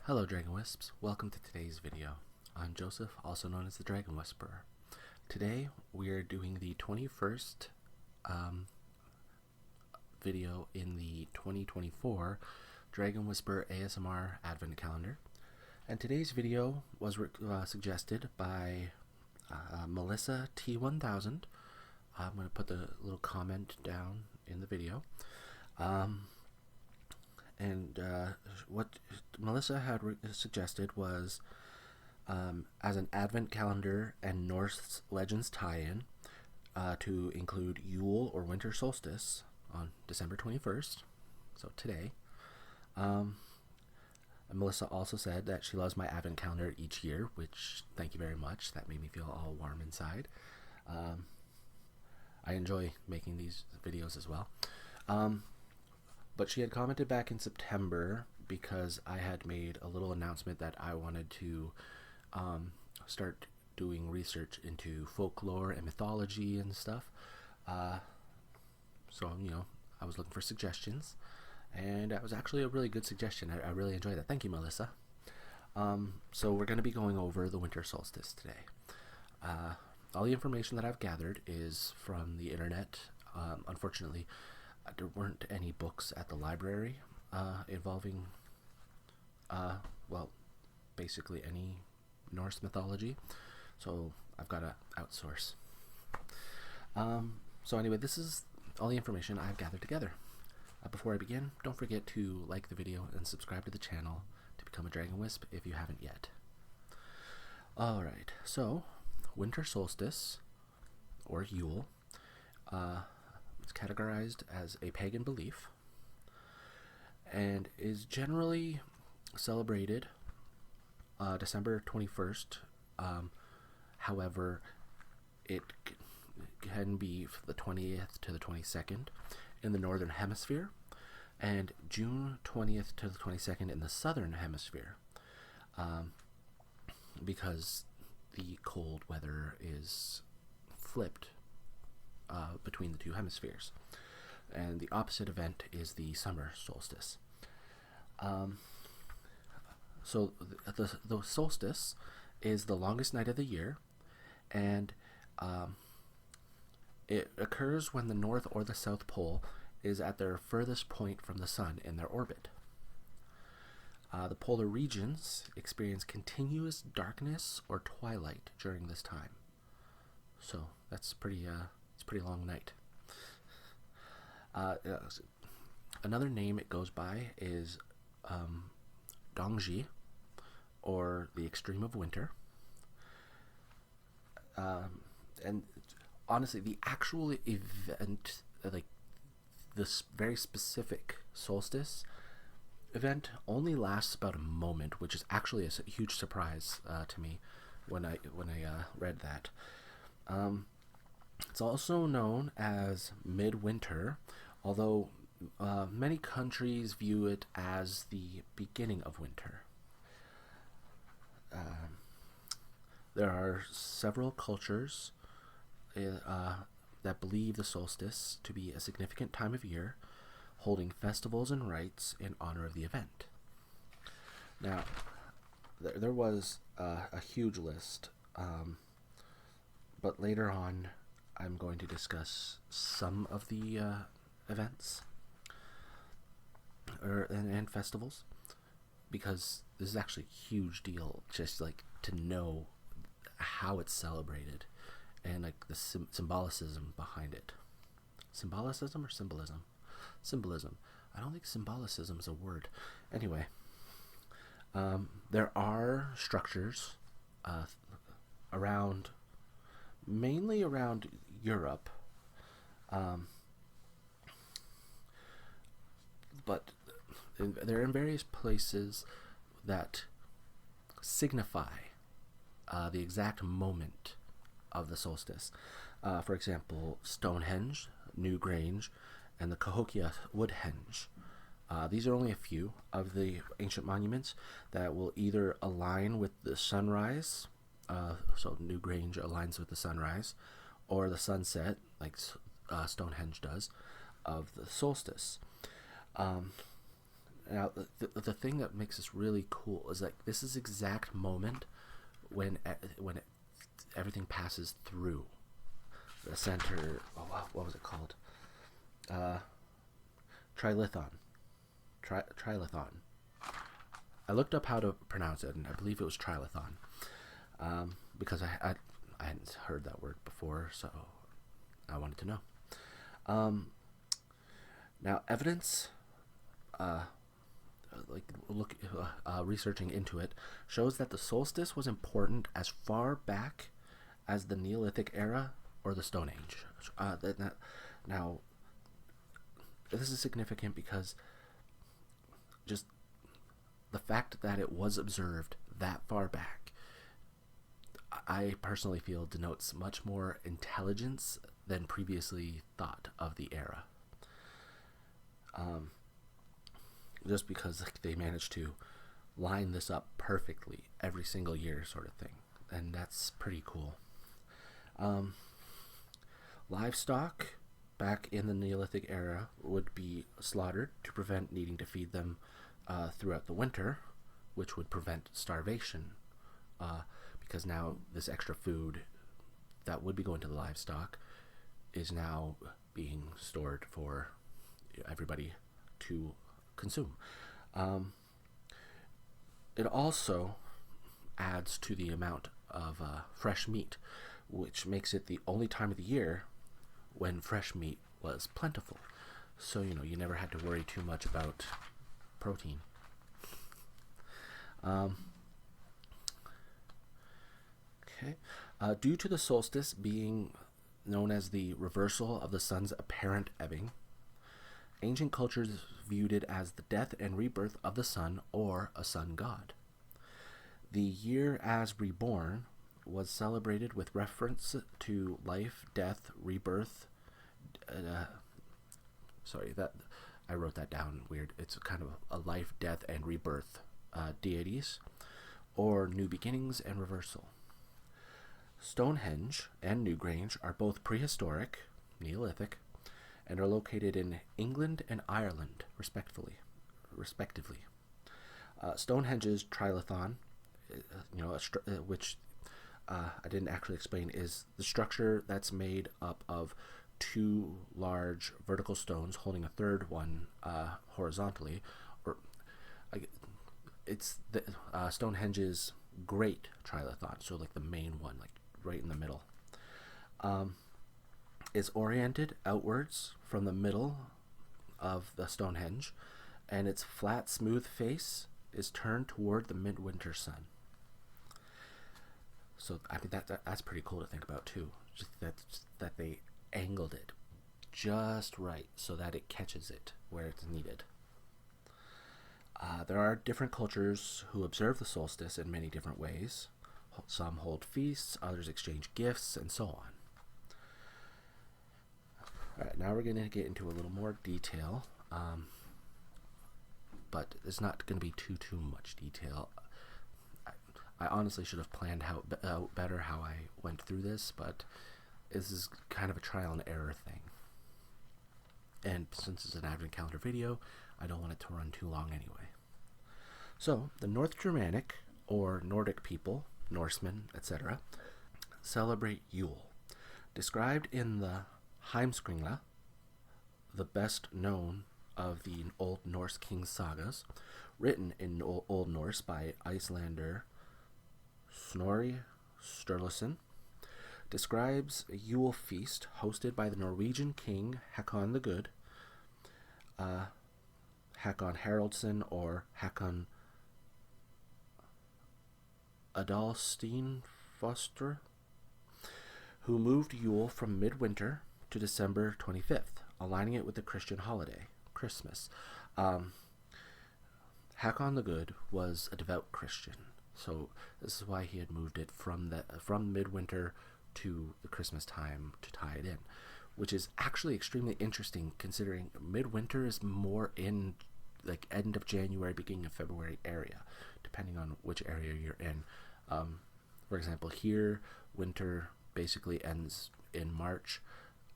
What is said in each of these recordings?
Hello Dragon Wisps, welcome to today's video. I'm Joseph, also known as the Dragon Whisperer. Today we are doing the 21st video in the 2024 Dragon Whisperer ASMR Advent Calendar. And today's video was suggested by Melissa T1000. I'm going to put the little comment down in the video. What Melissa had suggested was as an Advent calendar and Norse legends tie-in to include Yule or Winter Solstice on December 21st, so today. Melissa also said that she loves my Advent calendar each year, which thank you very much. That made me feel all warm inside. I enjoy making these videos as well. But she had commented back in September because I had made a little announcement that I wanted to start doing research into folklore and mythology and stuff. So, I was looking for suggestions, and that was actually a really good suggestion. I really enjoyed that. Thank you, Melissa. So we're going to be going over the winter solstice today. All the information that I've gathered is from the internet. Unfortunately, there weren't any books at the library involving, basically any Norse mythology, so I've got to outsource. So anyway, this is all the information I've gathered together. Before I begin, don't forget to like the video and subscribe to the channel to become a Dragon Wisp if you haven't yet. Alright, so winter solstice, or Yule, it's categorized as a pagan belief and is generally celebrated December 21st. However, it can be the 20th to the 22nd in the northern hemisphere and June 20th to the 22nd in the southern hemisphere, because the cold weather is flipped between the two hemispheres, and the opposite event is the summer solstice. So the solstice is the longest night of the year, and it occurs when the North or the South Pole is at their furthest point from the Sun in their orbit. The polar regions experience continuous darkness or twilight during this time. So that's pretty long night. Another name it goes by is Dongji, or the extreme of winter. And honestly, the actual event, like this very specific solstice event, only lasts about a moment, which is actually a huge surprise to me when I read that. It's also known as midwinter, although many countries view it as the beginning of winter. There are several cultures that believe the solstice to be a significant time of year, holding festivals and rites in honor of the event. Now, there was a huge list, but later on I'm going to discuss some of the events and festivals, because this is actually a huge deal, just like to know how it's celebrated and like the symbolicism behind it. Symbolicism or symbolism? Symbolism. I don't think symbolicism is a word. Anyway, there are structures mainly around Europe, but they're in various places that signify the exact moment of the solstice. For example, Stonehenge, Newgrange, and the Cahokia Woodhenge. These are only a few of the ancient monuments that will either align with the sunrise, so Newgrange aligns with the sunrise, or the sunset, like Stonehenge does, of the solstice. Now, the thing that makes this really cool is like this is exact moment when everything passes through the center. Oh, what was it called? Trilithon. Trilithon. I looked up how to pronounce it, and I believe it was trilithon, because I hadn't heard that word before, so I wanted to know. Now, evidence, researching into it, shows that the solstice was important as far back as the Neolithic era or the Stone Age. Now, this is significant because just the fact that it was observed that far back, I personally feel denotes much more intelligence than previously thought of the era. Just because they managed to line this up perfectly every single year, sort of thing, and that's pretty cool. Livestock back in the Neolithic era would be slaughtered to prevent needing to feed them throughout the winter, which would prevent starvation, because now this extra food that would be going to the livestock is now being stored for everybody to consume. It also adds to the amount of fresh meat, which makes it the only time of the year when fresh meat was plentiful. So, you never had to worry too much about protein. Okay. Due to the solstice being known as the reversal of the sun's apparent ebbing, ancient cultures viewed it as the death and rebirth of the sun or a sun god. The year as reborn was celebrated with reference to life, death, rebirth. I wrote that down weird. It's kind of a life, death, and rebirth deities, or new beginnings and reversal. Stonehenge and Newgrange are both prehistoric, Neolithic, and are located in England and Ireland, respectively. Stonehenge's trilithon, which I didn't actually explain, is the structure that's made up of two large vertical stones holding a third one horizontally, it's the Stonehenge's great trilithon, so like the main one, like right in the middle, is oriented outwards from the middle of the Stonehenge, and its flat, smooth face is turned toward the midwinter sun. So I mean that's pretty cool to think about too. Just that they angled it just right so that it catches it where it's needed. There are different cultures who observe the solstice in many different ways. Some hold feasts, others exchange gifts, and so on. Alright, now we're going to get into a little more detail, but it's not going to be too much detail. I honestly should have planned out better how I went through this, but this is kind of a trial and error thing. And since it's an advent calendar video, I don't want it to run too long anyway. So, the North Germanic, or Nordic people, Norsemen, etc., celebrate Yule. Described in the Heimskringla, the best known of the Old Norse king sagas, written in Old Norse by Icelander Snorri Sturluson, describes a Yule feast hosted by the Norwegian king Hakon the Good, Hakon Haraldsson, or Hakon Adalstein Foster, who moved Yule from midwinter to December 25th, aligning it with the Christian holiday, Christmas. Hakon the Good was a devout Christian, so this is why he had moved it from midwinter to the Christmas time to tie it in, which is actually extremely interesting considering midwinter is more in like end of January, beginning of February area, depending on which area you're in. For example, here, winter basically ends in March.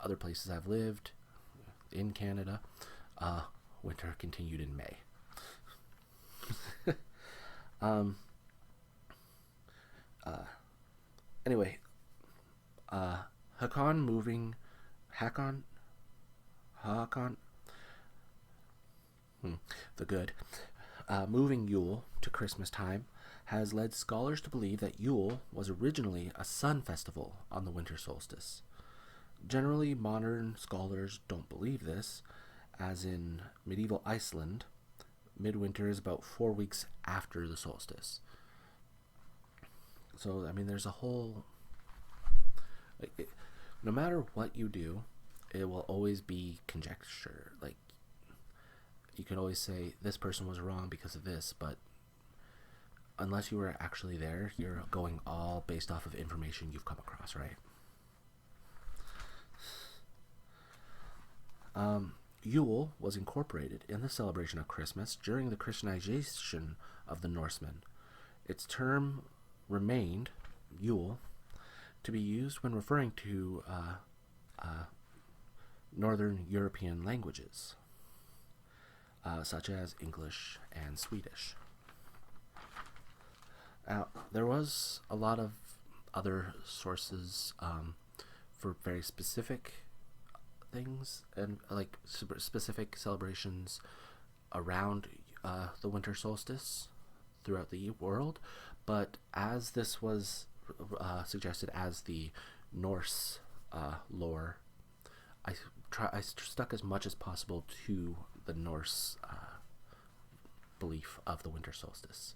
Other places I've lived, in Canada, winter continued in May. Um, anyway, Hakon moving, Hakon, Hakon, the good, moving Yule to Christmas time has led scholars to believe that Yule was originally a sun festival on the winter solstice. Generally, modern scholars don't believe this, as in medieval Iceland, midwinter is about 4 weeks after the solstice. So, I mean, there's a whole. No matter what you do, it will always be conjecture. Like, you can always say this person was wrong because of this, but unless you were actually there, you're going all based off of information you've come across, right? Yule was incorporated in the celebration of Christmas during the Christianization of the Norsemen. Its term remained, Yule, to be used when referring to Northern European languages, such as English and Swedish. There was a lot of other sources for very specific things and like specific celebrations around the winter solstice throughout the world, but as this was suggested as the Norse lore, I stuck as much as possible to the Norse belief of the winter solstice.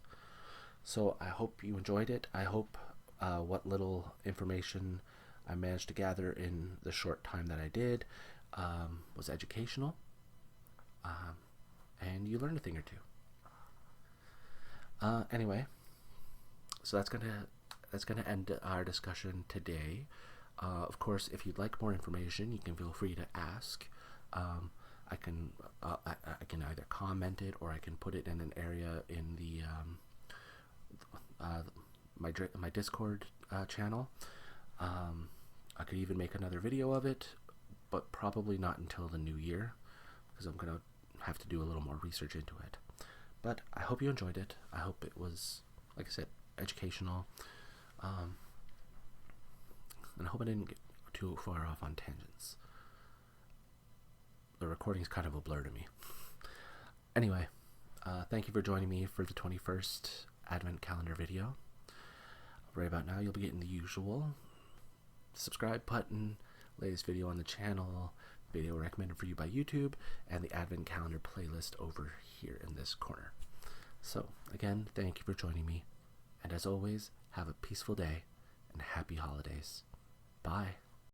So I hope you enjoyed it. I hope what little information I managed to gather in the short time that I did was educational, and you learned a thing or two. Anyway, so that's gonna end our discussion today. Of course, if you'd like more information, you can feel free to ask. I can either comment it or I can put it in an area in the my Discord channel. I could even make another video of it, but probably not until the new year because I'm gonna have to do a little more research into it. But I hope you enjoyed it. I hope it was, like I said, educational. And I hope I didn't get too far off on tangents. The recording's kind of a blur to me. Anyway, thank you for joining me for the 21st Advent Calendar video. Right about now, you'll be getting the usual subscribe button, latest video on the channel, video recommended for you by YouTube, and the Advent Calendar playlist over here in this corner. So, again, thank you for joining me, and as always, have a peaceful day and happy holidays. Bye.